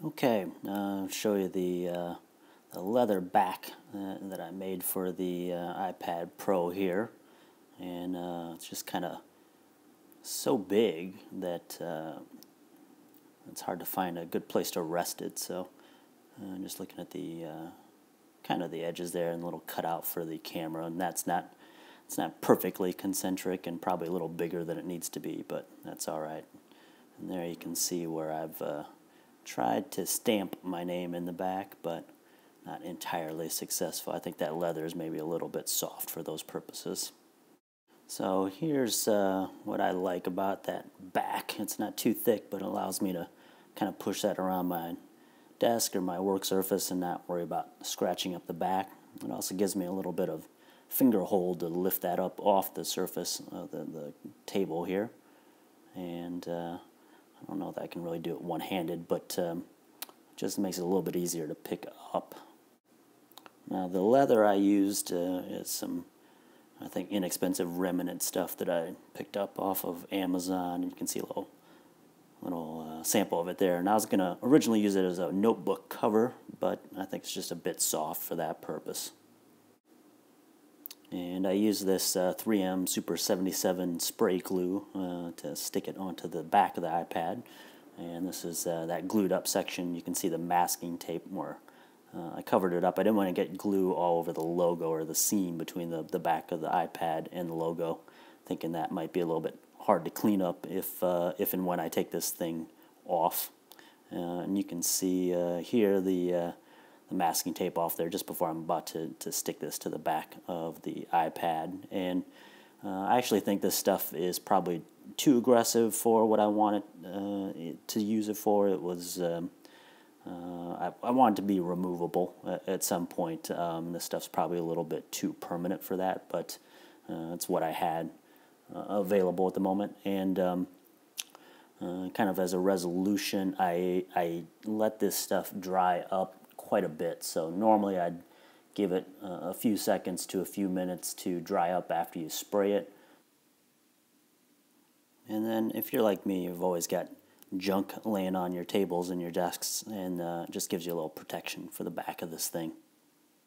Okay, I'll show you the leather back that I made for the iPad Pro here, and it's just kind of so big that it's hard to find a good place to rest it. So I'm just looking at the kind of the edges there and a little cutout for the camera, and it's not perfectly concentric and probably a little bigger than it needs to be, but that's all right. And there you can see where I've tried to stamp my name in the back, but not entirely successful. I think that leather is maybe a little bit soft for those purposes. So here's what I like about that back. It's not too thick, but it allows me to kind of push that around my desk or my work surface and not worry about scratching up the back. It also gives me a little bit of finger hold to lift that up off the surface of the table here. And I don't know that I can really do it one-handed, but just makes it a little bit easier to pick up. Now the leather I used is some, I think, inexpensive remnant stuff that I picked up off of Amazon. You can see a little sample of it there. And I was going to originally use it as a notebook cover, but I think it's just a bit soft for that purpose. And I use this 3M Super 77 spray glue to stick it onto the back of the iPad. And this is that glued up section. You can see the masking tape where I covered it up. I didn't want to get glue all over the logo or the seam between the back of the iPad and the logo, thinking that might be a little bit hard to clean up if and when I take this thing off. And you can see here the masking tape off there just before I'm about to stick this to the back of the iPad. And I actually think this stuff is probably too aggressive for what I wanted to use it for. It was I want it to be removable at some point. This stuff's probably a little bit too permanent for that, but it's what I had available at the moment. And kind of as a resolution, I let this stuff dry up quite a bit. So normally I'd give it a few seconds to a few minutes to dry up after you spray it. And then if you're like me, you've always got junk laying on your tables and your desks, and it just gives you a little protection for the back of this thing.